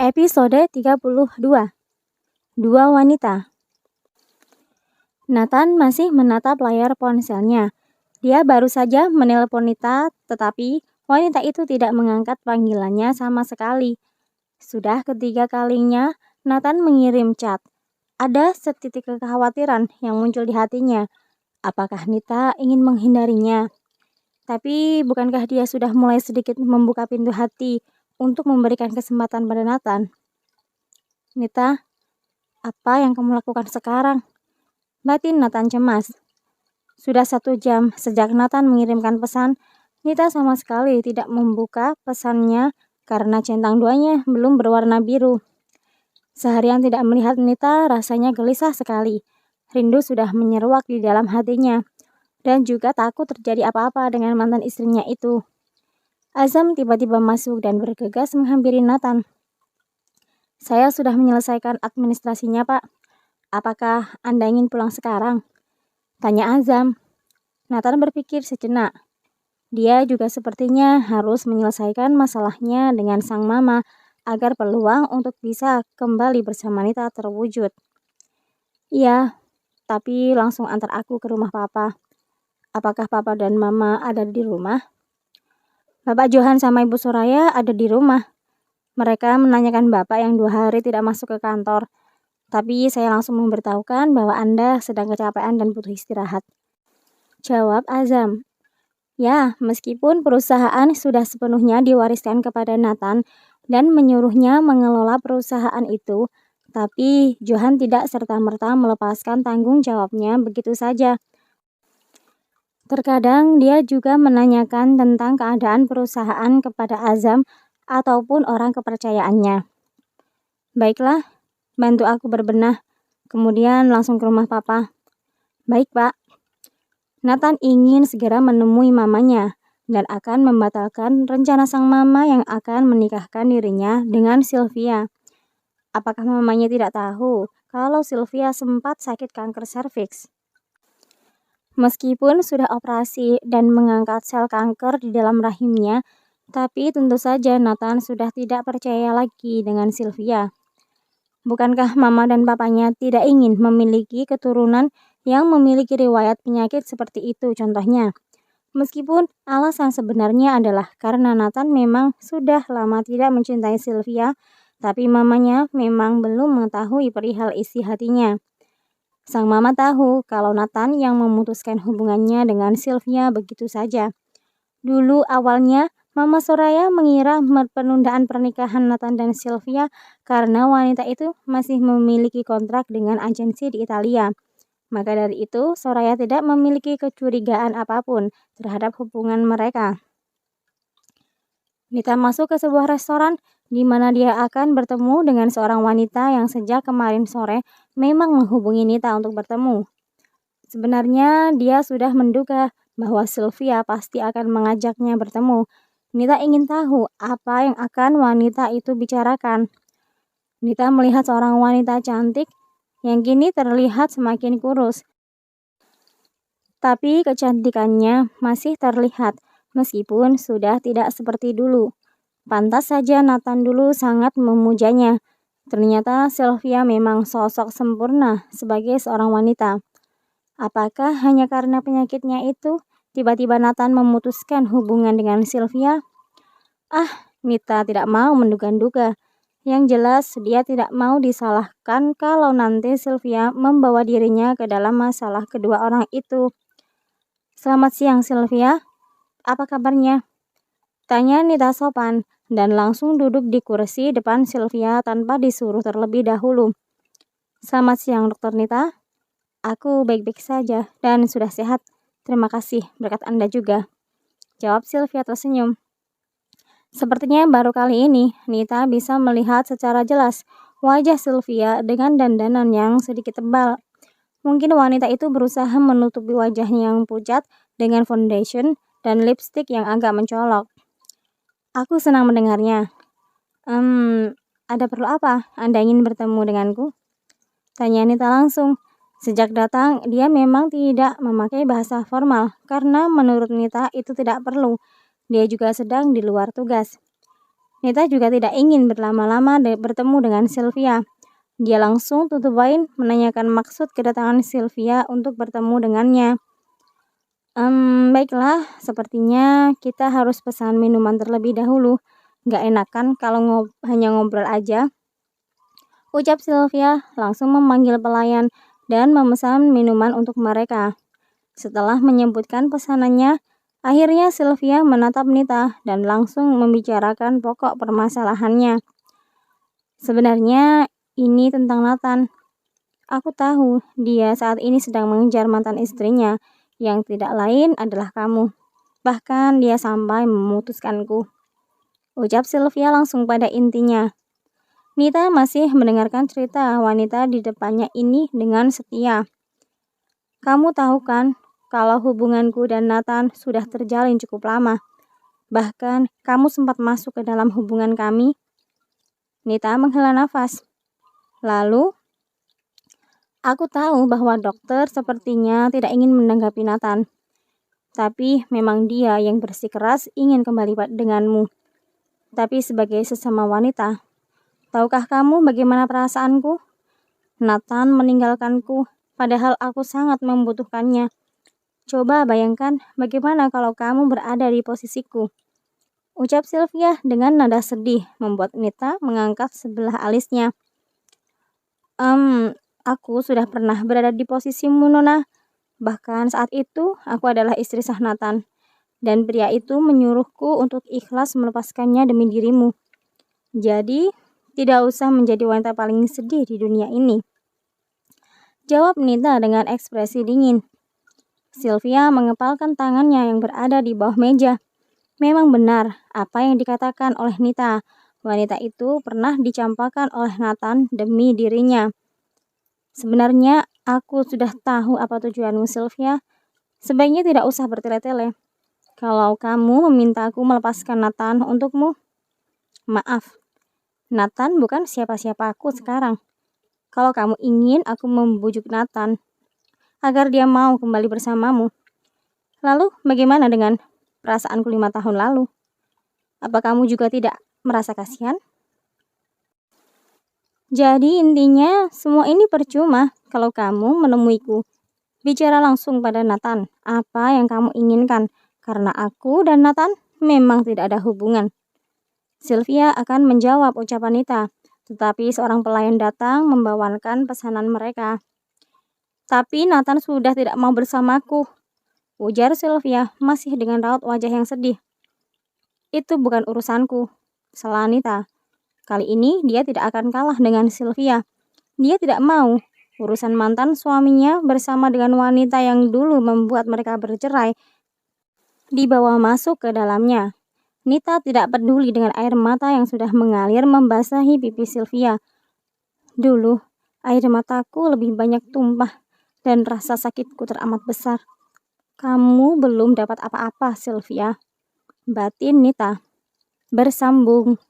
Episode 32. Dua wanita. Nathan masih menatap layar ponselnya. Dia baru saja menelpon Nita, tetapi wanita itu tidak mengangkat panggilannya sama sekali. Sudah ketiga kalinya Nathan mengirim chat. Ada setitik kekhawatiran yang muncul di hatinya. Apakah Nita ingin menghindarinya? Tapi bukankah dia sudah mulai sedikit membuka pintu hati untuk memberikan kesempatan pada Nathan? Nita, apa yang kamu lakukan sekarang? Batin Nathan cemas. Sudah 1 jam sejak Nathan mengirimkan pesan, Nita sama sekali tidak membuka pesannya karena centang duanya belum berwarna biru. Seharian tidak melihat Nita rasanya gelisah sekali. Rindu sudah menyeruak di dalam hatinya. Dan juga takut terjadi apa-apa dengan mantan istrinya itu. Azam tiba-tiba masuk dan bergegas menghampiri Nathan. Saya sudah menyelesaikan administrasinya, Pak. Apakah Anda ingin pulang sekarang? Tanya Azam. Nathan berpikir sejenak. Dia juga sepertinya harus menyelesaikan masalahnya dengan sang mama agar peluang untuk bisa kembali bersama Nita terwujud. Iya, tapi langsung antar aku ke rumah Papa. Apakah Papa dan Mama ada di rumah? Bapak Johan sama Ibu Soraya ada di rumah. Mereka menanyakan Bapak yang 2 hari tidak masuk ke kantor. Tapi saya langsung memberitahukan bahwa Anda sedang kecapean dan butuh istirahat. Jawab Azam. Ya, meskipun perusahaan sudah sepenuhnya diwariskan kepada Nathan dan menyuruhnya mengelola perusahaan itu, tapi Johan tidak serta-merta melepaskan tanggung jawabnya begitu saja. Terkadang dia juga menanyakan tentang keadaan perusahaan kepada Azam ataupun orang kepercayaannya. Baiklah, bantu aku berbenah, kemudian langsung ke rumah Papa. Baik, Pak. Nathan ingin segera menemui mamanya dan akan membatalkan rencana sang mama yang akan menikahkan dirinya dengan Sylvia. Apakah mamanya tidak tahu kalau Sylvia sempat sakit kanker serviks? Meskipun sudah operasi dan mengangkat sel kanker di dalam rahimnya, tapi tentu saja Nathan sudah tidak percaya lagi dengan Sylvia. Bukankah mama dan papanya tidak ingin memiliki keturunan yang memiliki riwayat penyakit seperti itu contohnya? Meskipun alasan sebenarnya adalah karena Nathan memang sudah lama tidak mencintai Sylvia, tapi mamanya memang belum mengetahui perihal isi hatinya. Sang mama tahu kalau Nathan yang memutuskan hubungannya dengan Sylvia begitu saja. Dulu awalnya Mama Soraya mengira penundaan pernikahan Nathan dan Sylvia karena wanita itu masih memiliki kontrak dengan agensi di Italia. Maka dari itu Soraya tidak memiliki kecurigaan apapun terhadap hubungan mereka. Nita masuk ke sebuah restoran di mana dia akan bertemu dengan seorang wanita yang sejak kemarin sore memang menghubungi Nita untuk bertemu. Sebenarnya dia sudah menduga bahwa Sylvia pasti akan mengajaknya bertemu. Nita ingin tahu apa yang akan wanita itu bicarakan. Nita melihat seorang wanita cantik yang kini terlihat semakin kurus. Tapi kecantikannya masih terlihat meskipun sudah tidak seperti dulu. Pantas saja Nathan dulu sangat memujanya. Ternyata Sylvia memang sosok sempurna sebagai seorang wanita. Apakah hanya karena penyakitnya itu, tiba-tiba Nathan memutuskan hubungan dengan Sylvia? Nita tidak mau menduga-duga. Yang jelas, dia tidak mau disalahkan kalau nanti Sylvia membawa dirinya ke dalam masalah kedua orang itu. Selamat siang, Sylvia. Apa kabarnya? Tanya Nita sopan dan langsung duduk di kursi depan Sylvia tanpa disuruh terlebih dahulu. Selamat siang, Dr. Nita. Aku baik-baik saja dan sudah sehat. Terima kasih, berkat Anda juga. Jawab Sylvia tersenyum. Sepertinya baru kali ini Nita bisa melihat secara jelas wajah Sylvia dengan dandanan yang sedikit tebal. Mungkin wanita itu berusaha menutupi wajahnya yang pucat dengan foundation dan lipstik yang agak mencolok. Aku senang mendengarnya. Ada perlu apa? Anda ingin bertemu denganku? Tanya Nita langsung. Sejak datang, dia memang tidak memakai bahasa formal karena menurut Nita itu tidak perlu. Dia juga sedang di luar tugas. Nita juga tidak ingin berlama-lama bertemu dengan Sylvia. Dia langsung tutup poin menanyakan maksud kedatangan Sylvia untuk bertemu dengannya. Baiklah, sepertinya kita harus pesan minuman terlebih dahulu. Gak enakan kalau hanya ngobrol aja. Ucap Sylvia langsung memanggil pelayan dan memesan minuman untuk mereka. Setelah menyebutkan pesanannya, akhirnya Sylvia menatap Nita dan langsung membicarakan pokok permasalahannya. Sebenarnya ini tentang Nathan. Aku tahu dia saat ini sedang mengejar mantan istrinya, yang tidak lain adalah kamu. Bahkan dia sampai memutuskanku. Ucap Sylvia langsung pada intinya. Nita masih mendengarkan cerita wanita di depannya ini dengan setia. Kamu tahu kan, kalau hubunganku dan Nathan sudah terjalin cukup lama. Bahkan kamu sempat masuk ke dalam hubungan kami. Nita menghela nafas. Lalu, aku tahu bahwa dokter sepertinya tidak ingin menanggapi Nathan. Tapi memang dia yang bersikeras ingin kembali denganmu. Tapi sebagai sesama wanita, tahukah kamu bagaimana perasaanku? Nathan meninggalkanku, padahal aku sangat membutuhkannya. Coba bayangkan bagaimana kalau kamu berada di posisiku. Ucap Sylvia dengan nada sedih, membuat Nita mengangkat sebelah alisnya. Aku sudah pernah berada di posisimu, Nona. Bahkan saat itu, aku adalah istri sah Nathan. Dan pria itu menyuruhku untuk ikhlas melepaskannya demi dirimu. Jadi, tidak usah menjadi wanita paling sedih di dunia ini. Jawab Nita dengan ekspresi dingin. Sylvia mengepalkan tangannya yang berada di bawah meja. Memang benar apa yang dikatakan oleh Nita. Wanita itu pernah dicampakkan oleh Nathan demi dirinya. Sebenarnya aku sudah tahu apa tujuanmu, Sylvia. Sebaiknya tidak usah bertele-tele. Kalau kamu memintaku melepaskan Nathan untukmu, maaf. Nathan bukan siapa-siapa aku sekarang. Kalau kamu ingin aku membujuk Nathan agar dia mau kembali bersamamu, lalu bagaimana dengan perasaanku 5 tahun lalu? Apa kamu juga tidak merasa kasihan? Jadi intinya semua ini percuma kalau kamu menemuiku. Bicara langsung pada Nathan apa yang kamu inginkan, karena aku dan Nathan memang tidak ada hubungan. Sylvia akan menjawab ucapan Nita, tetapi seorang pelayan datang membawakan pesanan mereka. Tapi Nathan sudah tidak mau bersamaku, ujar Sylvia masih dengan raut wajah yang sedih. Itu bukan urusanku, salah Nita. Kali ini dia tidak akan kalah dengan Sylvia. Dia tidak mau urusan mantan suaminya bersama dengan wanita yang dulu membuat mereka bercerai dibawa masuk ke dalamnya. Nita tidak peduli dengan air mata yang sudah mengalir membasahi pipi Sylvia. Dulu, air mataku lebih banyak tumpah dan rasa sakitku teramat besar. Kamu belum dapat apa-apa, Sylvia. Batin Nita bersambung.